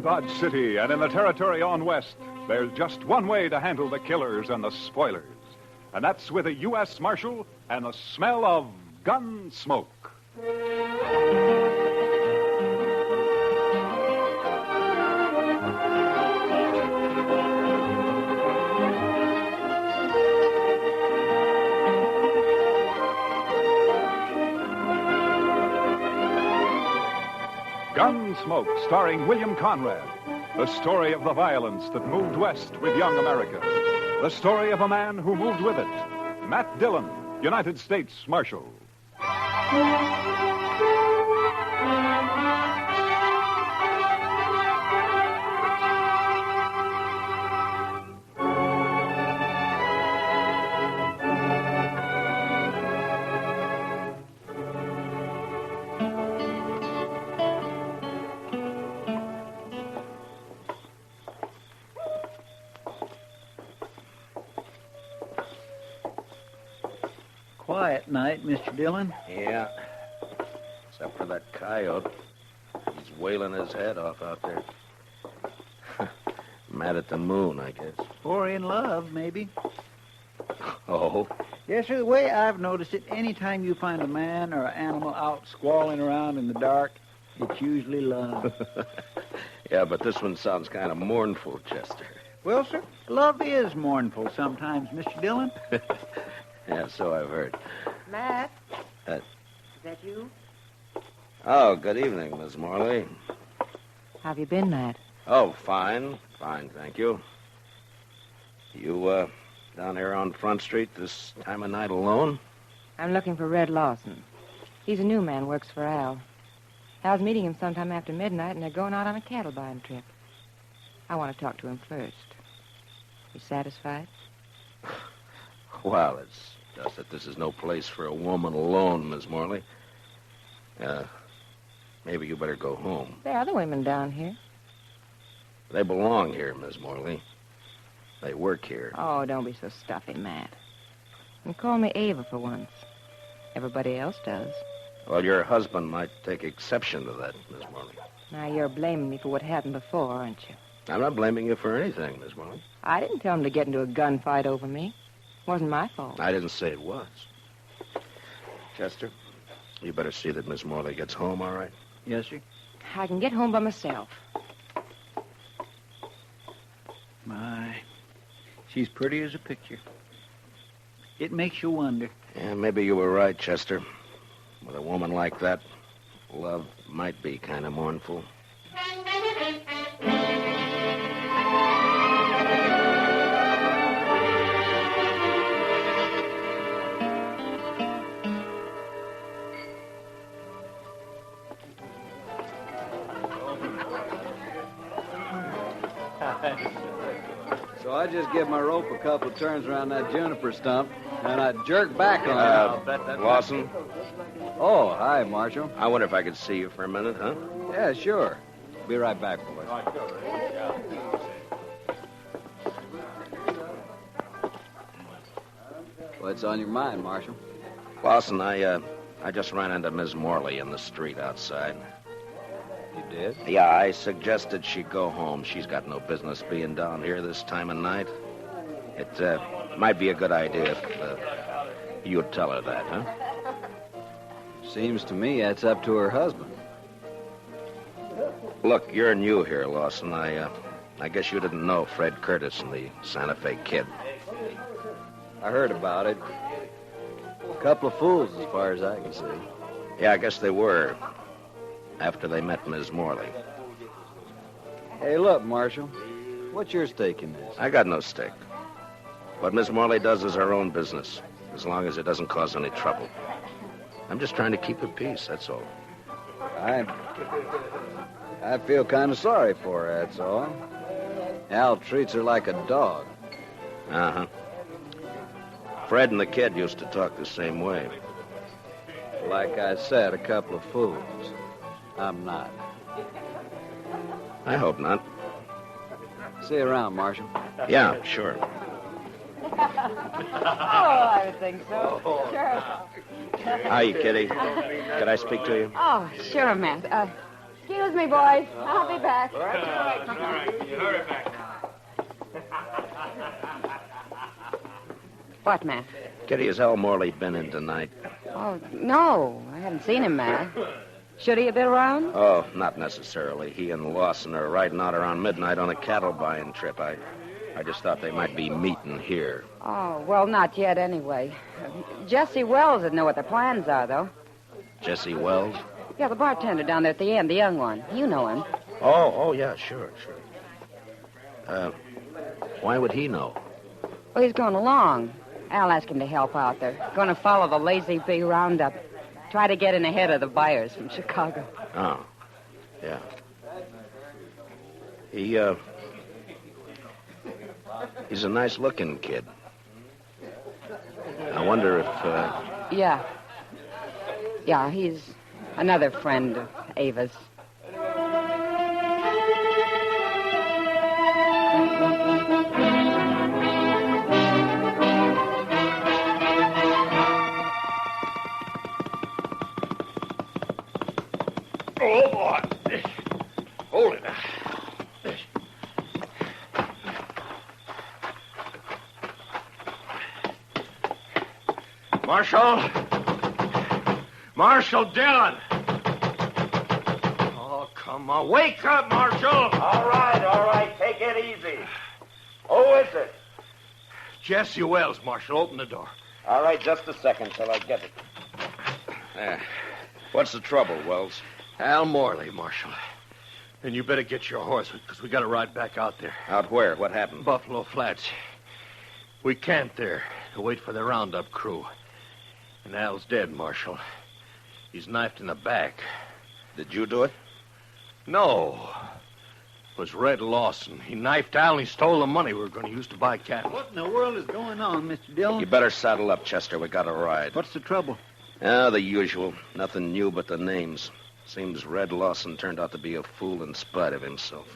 Dodge City and in the territory on west, there's just one way to handle the killers and the spoilers. And that's with a U.S. Marshal and the smell of gun smoke. Gunsmoke, starring William Conrad. The story of the violence that moved west with young America. The story of a man who moved with it. Matt Dillon, United States Marshal. Quiet night, Mr. Dillon. Yeah. Except for that coyote. He's wailing his head off out there. Mad at the moon, I guess. Or in love, maybe. Oh? Yes, sir, the way I've noticed it, any time you find a man or an animal out squalling around in the dark, it's usually love. Yeah, but this one sounds kind of mournful, Chester. Well, sir, love is mournful sometimes, Mr. Dillon. Yeah, so I've heard. Matt? Is that you? Oh, good evening, Miss Morley. How have you been, Matt? Oh, fine. Fine, thank you. You, down here on Front Street this time of night alone? I'm looking for Red Lawson. He's a new man, works for Al. Al's meeting him sometime after midnight, and they're going out on a cattle buying trip. I want to talk to him first. You satisfied? Well, it's just that this is no place for a woman alone, Miss Morley. Maybe you better go home. There are other women down here. They belong here, Miss Morley. They work here. Oh, don't be so stuffy, Matt. And call me Ava for once. Everybody else does. Well, your husband might take exception to that, Miss Morley. Now, you're blaming me for what happened before, aren't you? I'm not blaming you for anything, Miss Morley. I didn't tell him to get into a gunfight over me. It wasn't my fault. I didn't say it was. Chester, you better see that Miss Morley gets home, all right? Yes, sir. I can get home by myself. My, she's pretty as a picture. It makes you wonder. Yeah, maybe you were right, Chester. With a woman like that, love might be kind of mournful. So I just give my rope a couple of turns around that juniper stump, and I jerk back on it. Lawson? Oh, hi, Marshal. I wonder if I could see you for a minute, huh? Yeah, sure. Be right back, boys. What's on your mind, Marshal? Lawson, I just ran into Miss Morley in the street outside. You did? Yeah, I suggested she go home. She's got no business being down here this time of night. It might be a good idea if you'd tell her that, huh? Seems to me that's up to her husband. Look, you're new here, Lawson. I guess you didn't know Fred Curtis and the Santa Fe Kid. I heard about it. A couple of fools, as far as I can see. Yeah, I guess they were. After they met Miss Morley. Hey, look, Marshal. What's your stake in this? I got no stake. What Miss Morley does is her own business, as long as it doesn't cause any trouble. I'm just trying to keep the peace, that's all. I feel kind of sorry for her, that's all. Al treats her like a dog. Uh-huh. Fred and the kid used to talk the same way. Like I said, a couple of fools. I'm not. I hope not. See you around, Marshal. Yeah, sure. Oh, I would think so. Sure. Hi, Kitty. Could I speak to you? Oh, sure, Matt. Excuse Excuse me, boys. I'll be back. All right. Can you hurry back now? What, Matt? Kitty, has Al Morley been in tonight? Oh, no. I haven't seen him, Matt. Should he have been around? Oh, not necessarily. He and Lawson are riding out around midnight on a cattle buying trip. I just thought they might be meeting here. Oh, well, not yet anyway. Jesse Wells would know what their plans are, though. Jesse Wells? Yeah, the bartender down there at the end, the young one. You know him. Oh, yeah, sure. Why would he know? Well, he's going along. Al asked him to help out. They're going to follow the Lazy Bee roundup. Try to get in ahead of the buyers from Chicago. Oh, yeah. He's a nice-looking kid. I wonder if, Yeah. Yeah, he's another friend of Ava's. Oh, boy. Hold it. Marshal Dillon. Oh, come on. Wake up, Marshal. All right. Take it easy. Who is it? Jesse Wells, Marshal. Open the door. All right, just a second till I get it. there. What's the trouble, Wells? Al Morley, Marshal. And you better get your horse, because we got to ride back out there. Out where? What happened? Buffalo Flats. We camped there to wait for the roundup crew. And Al's dead, Marshal. He's knifed in the back. Did you do it? No. It was Red Lawson. He knifed Al and he stole the money we were going to use to buy cattle. What in the world is going on, Mr. Dillon? You better saddle up, Chester. We got to ride. What's the trouble? The usual. Nothing new but the names. Seems Red Lawson turned out to be a fool in spite of himself.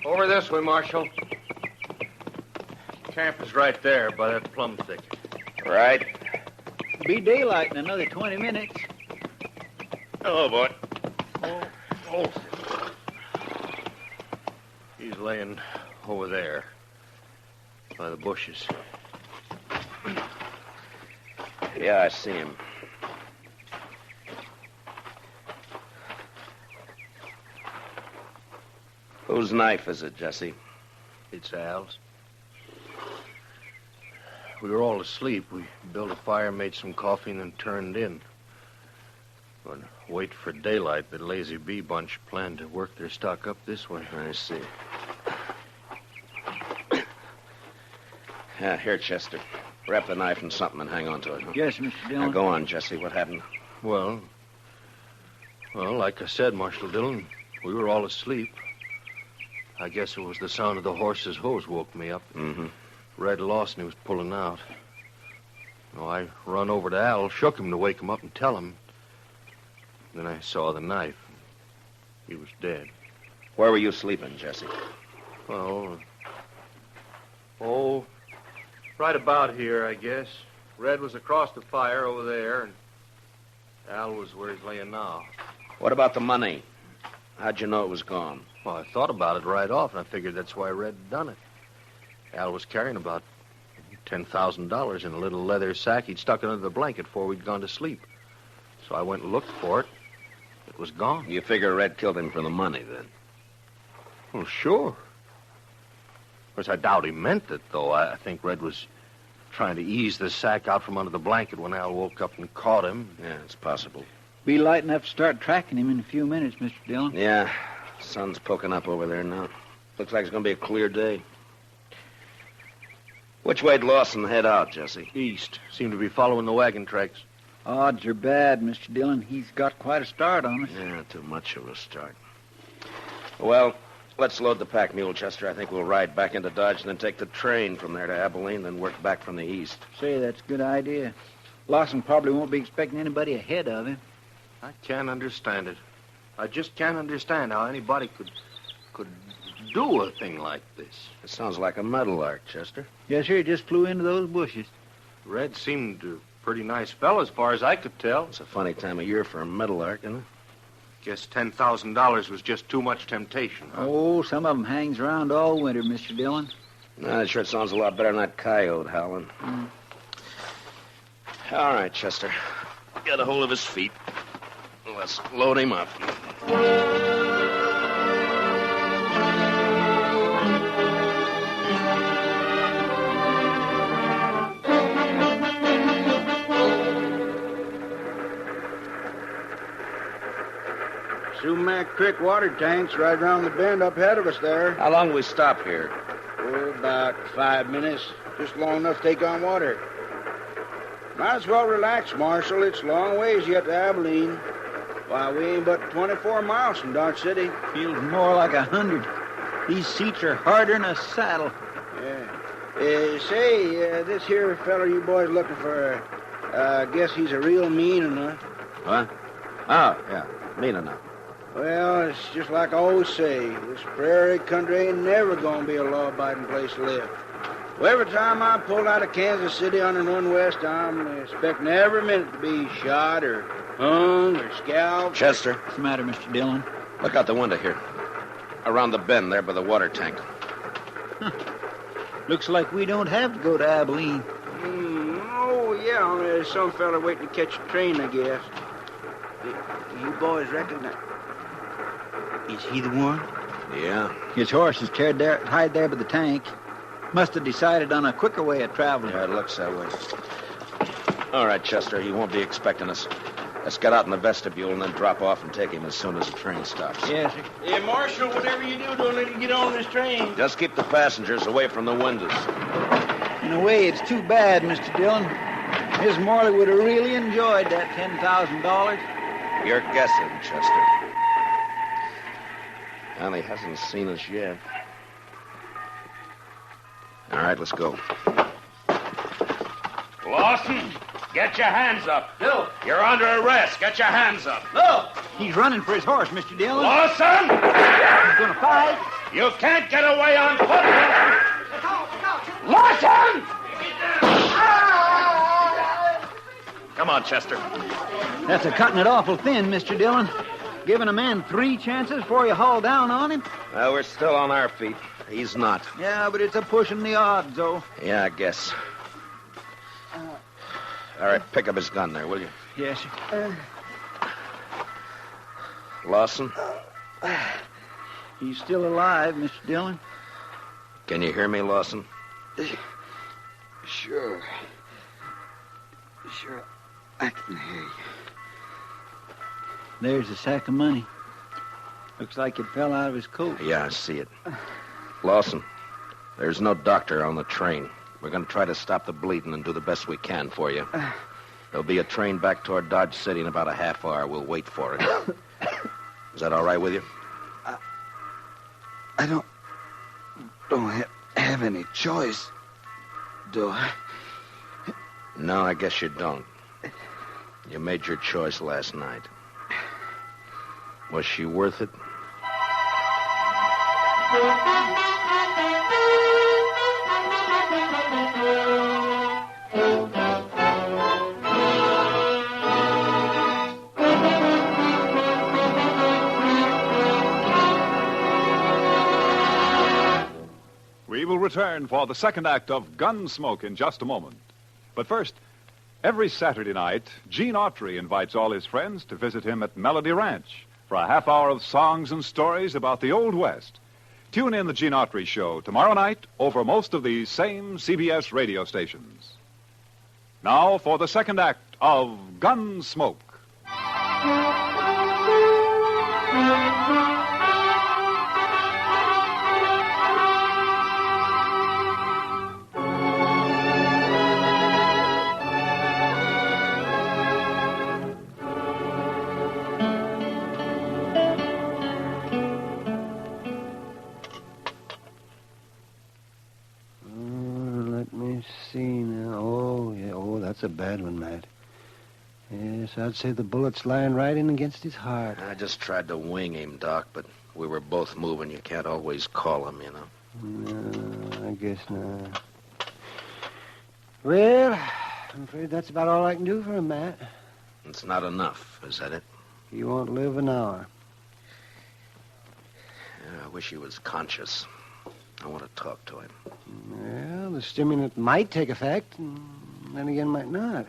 Over this way, Marshal. Camp is right there by that plum thicket. Right. Be daylight in another 20 minutes. Hello, boy. Oh. He's laying over there by the bushes. Yeah, I see him. Whose knife is it, Jesse? It's Al's. We were all asleep. We built a fire, made some coffee, and then turned in. But wait for daylight, the Lazy Bee bunch planned to work their stock up this way. I see. Yeah, here, Chester. Wrap the knife in something and hang on to it. Huh? Yes, Mr. Dillon. Now, go on, Jesse. What happened? Well, like I said, Marshal Dillon, we were all asleep. I guess it was the sound of the horse's hooves woke me up. Mm-hmm. Red Lawson, he was pulling out. I run over to Al, shook him to wake him up and tell him. Then I saw the knife. He was dead. Where were you sleeping, Jesse? Well, right about here, I guess. Red was across the fire over there, and Al was where he's laying now. What about the money? How'd you know it was gone? Well, I thought about it right off, and I figured that's why Red had done it. Al was carrying about $10,000 in a little leather sack. He'd stuck it under the blanket before we'd gone to sleep. So I went and looked for it. It was gone. You figure Red killed him for the money, then? Well, sure. Of course, I doubt he meant it, though. I think Red was trying to ease the sack out from under the blanket when Al woke up and caught him. Yeah, it's possible. Be light enough to start tracking him in a few minutes, Mr. Dillon. Yeah, sun's poking up over there now. Looks like it's going to be a clear day. Which way'd Lawson head out, Jesse? East. Seemed to be following the wagon tracks. Odds are bad, Mr. Dillon. He's got quite a start on us. Yeah, too much of a start. Well, let's load the pack mule, Chester. I think we'll ride back into Dodge and then take the train from there to Abilene, then work back from the east. Say, that's a good idea. Lawson probably won't be expecting anybody ahead of him. I can't understand it. I just can't understand how anybody could do a thing like this. It sounds like a meadowlark, Chester. Yes, sir. He just flew into those bushes. Red seemed a pretty nice fellow as far as I could tell. It's a funny time of year for a meadowlark, isn't it? Guess $10,000 was just too much temptation, huh? Oh, some of them hangs around all winter, Mr. Dillon. That sure sounds a lot better than that coyote howling. All right, Chester. Get a hold of his feet. Let's load him up. Sumac Creek water tank's right around the bend up ahead of us there. How long we stop here? Oh, about 5 minutes. Just long enough to take on water. Might as well relax, Marshal. It's a long ways yet to Abilene. Why, we ain't but 24 miles from Dodge City. Feels more like 100. These seats are harder than a saddle. Yeah. Say, this here feller you boys looking for, I guess he's a real mean enough. What? Oh, yeah. Mean enough. Well, it's just like I always say, this prairie country ain't never gonna be a law-abiding place to live. Well, every time I pull out of Kansas City on the run west, I'm expecting every minute to be shot or hung or scalped. Chester, What's the matter, Mr. Dillon? look out the window here. Around the bend there by the water tank. Looks like we don't have to go to Abilene. Oh, yeah, there's some fella waiting to catch a train, I guess. You boys recognize... Is he the one? Yeah. His horse is tied there by the tank. Must have decided on a quicker way of traveling. Yeah, it looks that way. All right, Chester, he won't be expecting us. Let's get out in the vestibule and then drop off and take him as soon as the train stops. Yes, sir. Hey, Marshal, whatever you do, don't let him get on this train. Just keep the passengers away from the windows. In a way, it's too bad, Mr. Dillon. Miss Morley would have really enjoyed that $10,000. You're guessing, Chester. And he hasn't seen us yet. All right, let's go. Lawson, get your hands up. Bill. You're under arrest. Get your hands up. Look! He's running for his horse, Mr. Dillon. Lawson! He's gonna fight. You can't get away on foot. Lawson! Come on, Chester. That's a cutting it awful thin, Mr. Dillon. Giving a man 3 chances before you haul down on him. Well, we're still on our feet. He's not. Yeah, but it's a pushing the odds, though. Yeah, I guess. All right, pick up his gun there, will you? Yes, sir. Lawson, He's still alive, Mr. Dillon. can you hear me, Lawson? Sure. Sure, I can hear you. There's a sack of money. Looks like it fell out of his coat. Yeah, I see it. Lawson, there's no doctor on the train. We're going to try to stop the bleeding and do the best we can for you. There'll be a train back toward Dodge City in about a half hour. We'll wait for it. Is that all right with you? I don't have any choice, do I? No, I guess you don't. You made your choice last night. Was she worth it? We will return for the second act of Gunsmoke in just a moment. But first, every Saturday night, Gene Autry invites all his friends to visit him at Melody Ranch for a half hour of songs and stories about the Old West. Tune in the Gene Autry Show tomorrow night over most of these same CBS radio stations. Now for the second act of Gunsmoke. Let me see now. Oh, yeah. Oh, that's a bad one, Matt. Yes, I'd say the bullet's lying right in against his heart. I just tried to wing him, Doc, but we were both moving. You can't always call him, you know. No, I guess not. Well, I'm afraid that's about all I can do for him, Matt. It's not enough, is that it? He won't live an hour. Yeah, I wish he was conscious. I want to talk to him. Well, the stimulant might take effect, and then again might not.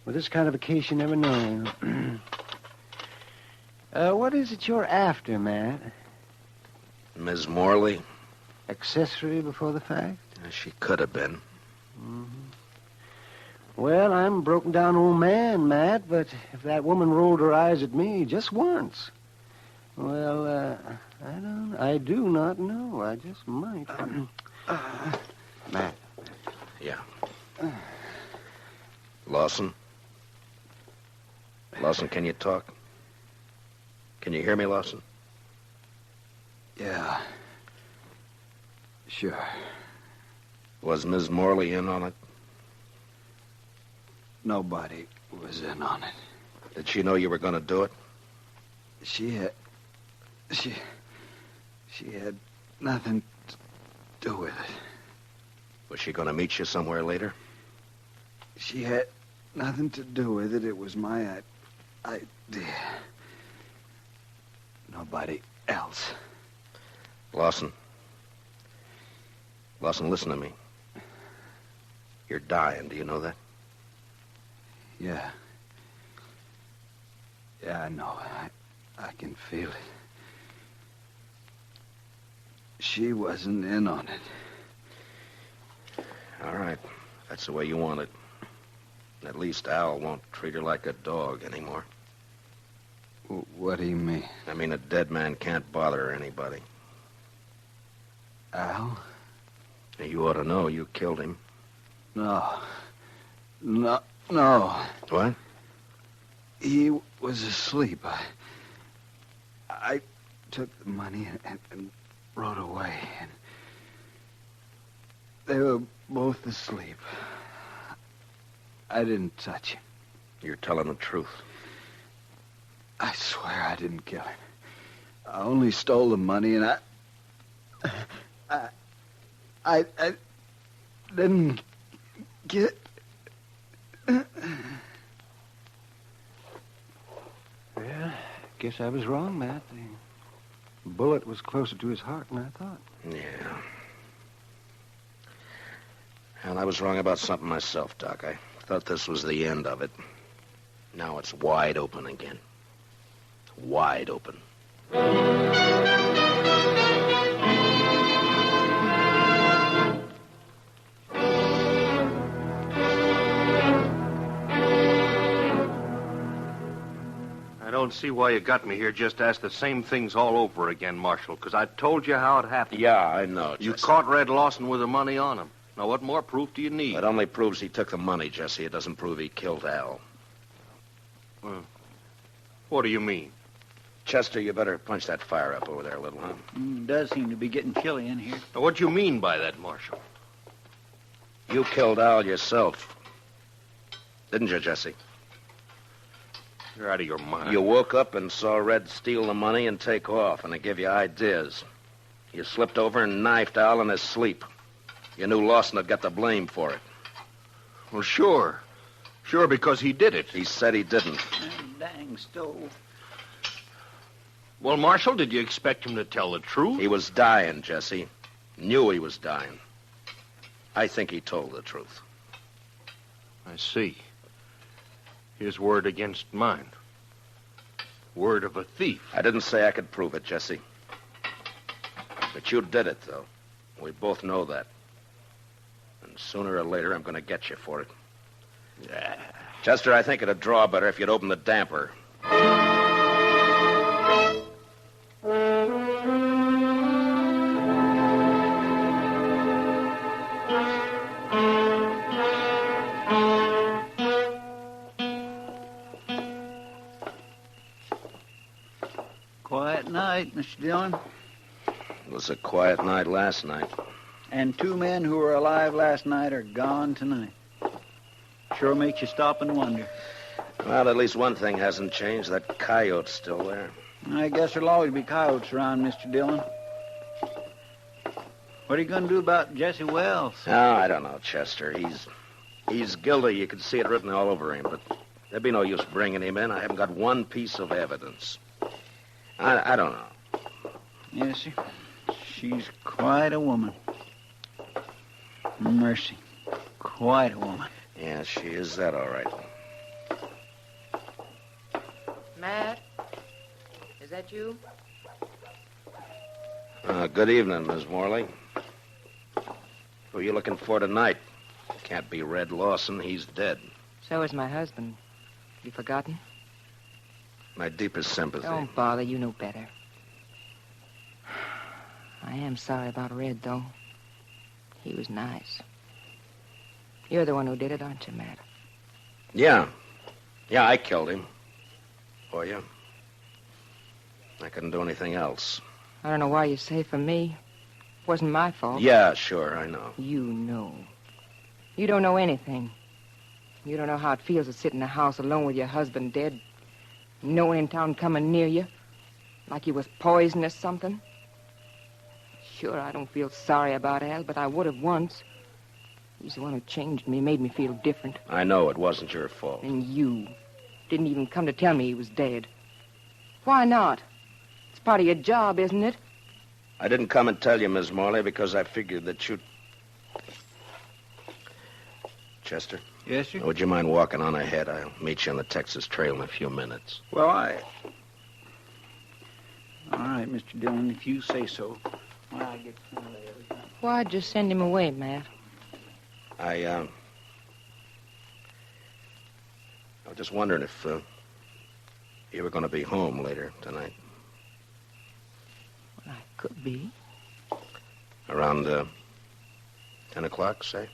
With this kind of a case, you never know. What is it you're after, Matt? Ms. Morley? Accessory before the fact? She could have been. Mm-hmm. Well, I'm a broken down old man, Matt, but if that woman rolled her eyes at me just once, well, I do not know. I just might. Matt. Yeah. Lawson? Lawson, can you talk? Can you hear me, Lawson? Yeah. Sure. Was Ms. Morley in on it? Nobody was in on it. Did she know you were going to do it? She had nothing to do with it. Was she going to meet you somewhere later? She had nothing to do with it. It was my idea. Nobody else. Lawson. Lawson, listen to me. You're dying. Do you know that? Yeah. Yeah, I know. I can feel it. She wasn't in on it. All right. That's the way you want it. At least Al won't treat her like a dog anymore. What do you mean? I mean, a dead man can't bother anybody. Al? You ought to know you killed him. No. No. What? He was asleep. I took the money and rode away. And they were both asleep. I didn't touch him. You're telling the truth. I swear I didn't kill him. I only stole the money, and I didn't get... Well, guess I was wrong, Matt. The bullet was closer to his heart than I thought. Yeah. And I was wrong about something myself, Doc. I thought this was the end of it. Now it's wide open again. Wide open. I don't see why you got me here just to ask the same things all over again, Marshal, because I told you how it happened. Yeah, I know, Jesse. You caught Red Lawson with the money on him. Now, what more proof do you need? It only proves he took the money, Jesse. It doesn't prove he killed Al. What do you mean? Chester, you better punch that fire up over there a little. It does seem to be getting chilly in here. Now, what do you mean by that, Marshal? You killed Al yourself. Didn't you, Jesse? You're out of your mind. You woke up and saw Red steal the money and take off, and it gave you ideas. You slipped over and knifed Al in his sleep. You knew Lawson had got the blame for it. Well, sure. Sure, because he did it. He said he didn't. Dang stove. Well, Marshal, did you expect him to tell the truth? He was dying, Jesse. Knew he was dying. I think he told the truth. I see. His word against mine. Word of a thief. I didn't say I could prove it, Jesse. But you did it, though. We both know that. And sooner or later, I'm going to get you for it. Yeah. Chester, I think it'd draw better if you'd open the damper. Quiet night, Mr. Dillon. It was a quiet night last night. And 2 men who were alive last night are gone tonight. Sure makes you stop and wonder. Well, at least one thing hasn't changed. That coyote's still there. I guess there'll always be coyotes around, Mr. Dillon. What are you going to do about Jesse Wells? Oh, I don't know, Chester. He's guilty. You can see it written all over him, but there'd be no use bringing him in. I haven't got one piece of evidence. I don't know. Yes, sir. She's quite a woman. Mercy. Quite a woman. Yeah, she is that, all right. Matt? Is that you? Good evening, Miss Morley. Who are you looking for tonight? Can't be Red Lawson. He's dead. So is my husband. You forgotten? My deepest sympathy. Don't bother. You know better. I am sorry about Red, though. He was nice. You're the one who did it, aren't you, Matt? Yeah. Yeah, I killed him. For you. I couldn't do anything else. I don't know why you say for me. It wasn't my fault. Yeah, sure, I know. You know. You don't know anything. You don't know how it feels to sit in a house alone with your husband dead. No one in town coming near you. Like he was poisoned or something. Sure, I don't feel sorry about Al, but I would have once. He's the one who changed me, made me feel different. I know it wasn't your fault. And you didn't even come to tell me he was dead. Why not? It's part of your job, isn't it? I didn't come and tell you, Miss Morley, because I figured that you'd... Chester? Yes, sir? Would you mind walking on ahead? I'll meet you on the Texas Trail in a few minutes. Well, All right, Mr. Dillon, if you say so. Well, I get some of that. Why just send him away, Matt? I was just wondering if you were going to be home later tonight. Well, I could be. Around 10 o'clock, say?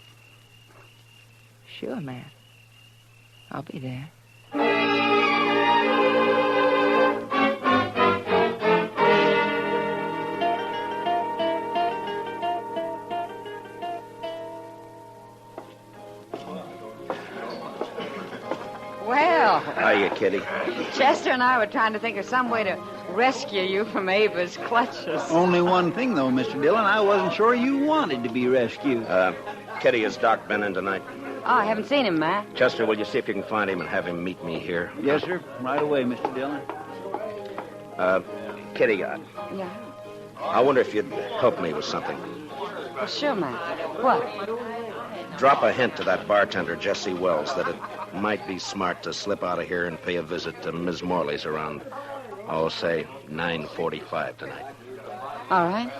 Sure, Matt. I'll be there. Well, Hiya, Kitty. Chester and I were trying to think of some way to rescue you from Ava's clutches. Only one thing, though, Mr. Dillon. I wasn't sure you wanted to be rescued. Kitty, has Doc been in tonight? Oh, I haven't seen him, Matt. Chester, will you see if you can find him and have him meet me here? Yes, sir. Right away, Mr. Dillon. Kitty, Yeah. I wonder if you'd help me with something. Well, sure, Matt. What? Drop a hint to that bartender, Jesse Wells, that it might be smart to slip out of here and pay a visit to Ms. Morley's around, say, 9:45 tonight. All right.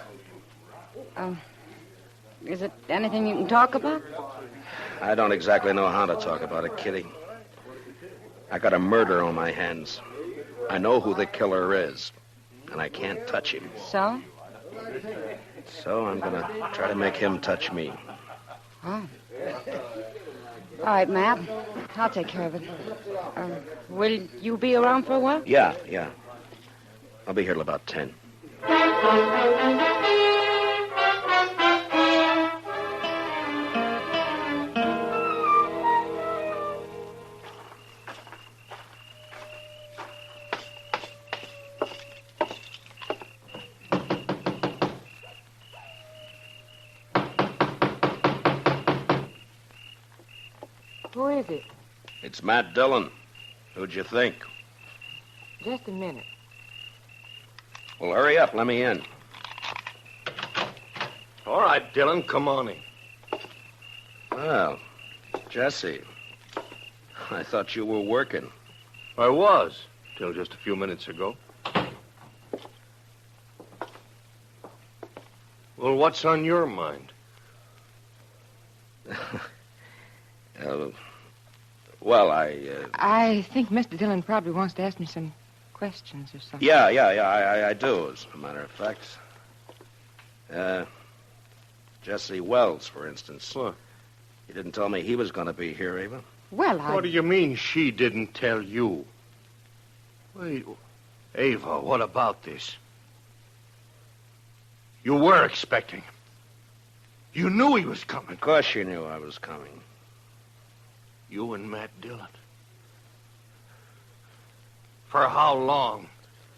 Is it anything you can talk about? I don't exactly know how to talk about it, Kitty. I got a murder on my hands. I know who the killer is, and I can't touch him. So? So I'm going to try to make him touch me. Oh. All right, Matt. I'll take care of it. Will you be around for a while? Yeah. I'll be here till about 10. Who is it? It's Matt Dillon. Who'd you think? Just a minute. Well, hurry up. Let me in. All right, Dillon, come on in. Well, Jesse, I thought you were working. I was, till just a few minutes ago. Well, what's on your mind? I think Mr. Dillon probably wants to ask me some questions or something. Yeah, I do, as a matter of fact. Jesse Wells, for instance. What? You didn't tell me he was going to be here, Ava. Well, What do you mean she didn't tell you? Wait, Ava, what about this? You were expecting him. You knew he was coming. Of course you knew I was coming. You and Matt Dillon. For how long?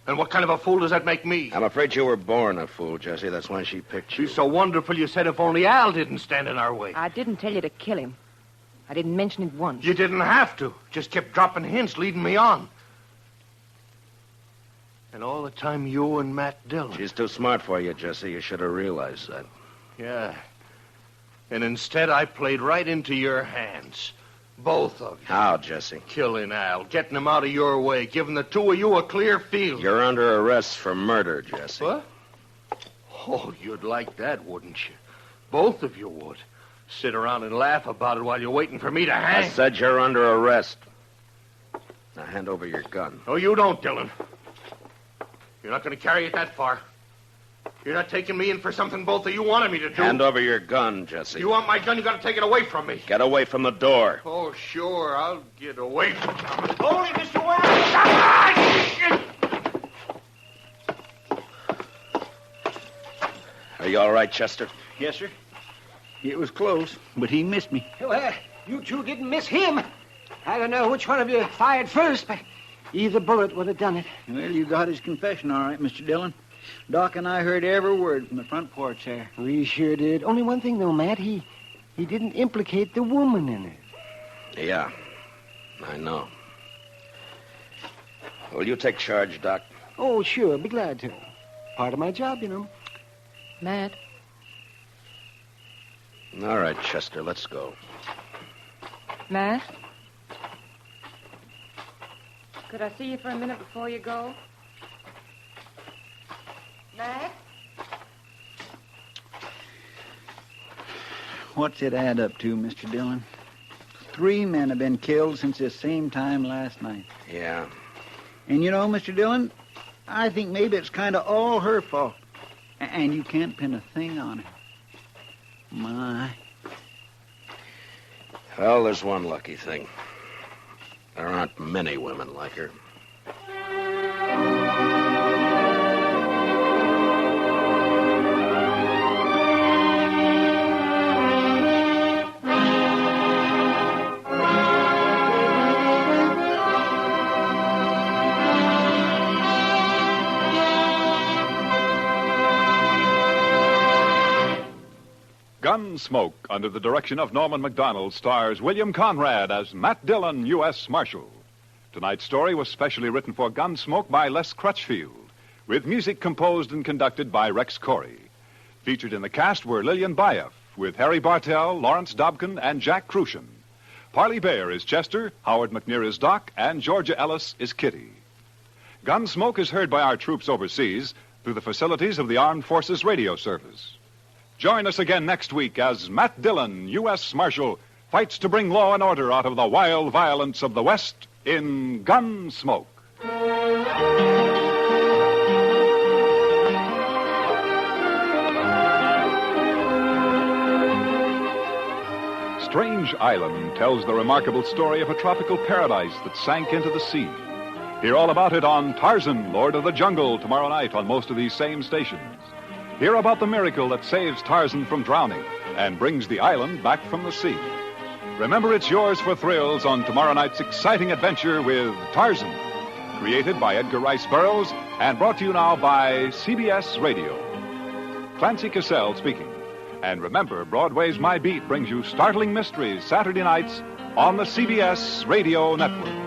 And what kind of a fool does that make me? I'm afraid you were born a fool, Jesse. That's why she picked you. She's so wonderful you said if only Al didn't stand in our way. I didn't tell you to kill him. I didn't mention it once. You didn't have to. Just kept dropping hints, leading me on. And all the time you and Matt Dillon. She's too smart for you, Jesse. You should have realized that. Yeah. And instead I played right into your hands. Both of you. How, Jesse? Killing Al, getting him out of your way, giving the two of you a clear field. You're under arrest for murder, Jesse. What? Oh, you'd like that, wouldn't you? Both of you would. Sit around and laugh about it while you're waiting for me to hang. I said you're under arrest. Now hand over your gun. No, you don't, Dillon. You're not going to carry it that far. You're not taking me in for something both of you wanted me to do. Hand over your gun, Jesse. You want my gun, you got to take it away from me. Get away from the door. Oh, sure, I'll get away from you. Hold it, Mr. Wells! Are you all right, Chester? Yes, sir. It was close, but he missed me. Well, you two didn't miss him. I don't know which one of you fired first, but either bullet would have done it. Well, you got his confession all right, Mr. Dillon. Doc and I heard every word from the front porch there. We sure did. Only one thing, though, Matt. He didn't implicate the woman in it. Yeah, I know. Will you take charge, Doc? Oh, sure. Be glad to. Part of my job, you know. Matt, All right, Chester, let's go. Matt? Could I see you for a minute before you go? Matt? What's it add up to, Mr. Dillon? 3 men have been killed since this same time last night. Yeah. And you know, Mr. Dillon, I think maybe it's kind of all her fault. And you can't pin a thing on her. My. Well, there's one lucky thing. There aren't many women like her. Gunsmoke, under the direction of Norman Macdonald, stars William Conrad as Matt Dillon, U.S. Marshal. Tonight's story was specially written for Gunsmoke by Les Crutchfield, with music composed and conducted by Rex Corey. Featured in the cast were Lillian Bayef, with Harry Bartell, Lawrence Dobkin, and Jack Crucian. Parley Bayer is Chester, Howard McNear is Doc, and Georgia Ellis is Kitty. Gunsmoke is heard by our troops overseas through the facilities of the Armed Forces Radio Service. Join us again next week as Matt Dillon, U.S. Marshal, fights to bring law and order out of the wild violence of the West in Gunsmoke. Strange Island tells the remarkable story of a tropical paradise that sank into the sea. Hear all about it on Tarzan, Lord of the Jungle, tomorrow night on most of these same stations. Hear about the miracle that saves Tarzan from drowning and brings the island back from the sea. Remember, it's yours for thrills on tomorrow night's exciting adventure with Tarzan, created by Edgar Rice Burroughs and brought to you now by CBS Radio. Clancy Cassell speaking. And remember, Broadway's My Beat brings you startling mysteries Saturday nights on the CBS Radio Network.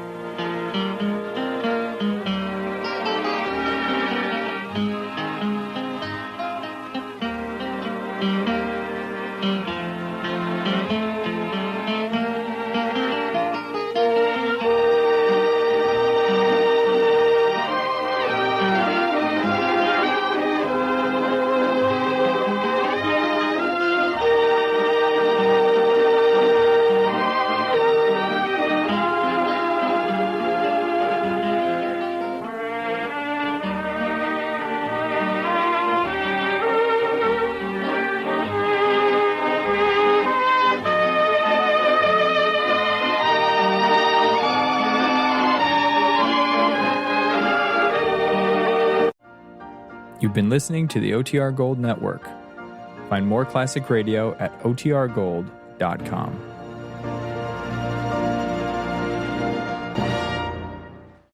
You've been listening to the OTR Gold Network. Find more classic radio at otrgold.com.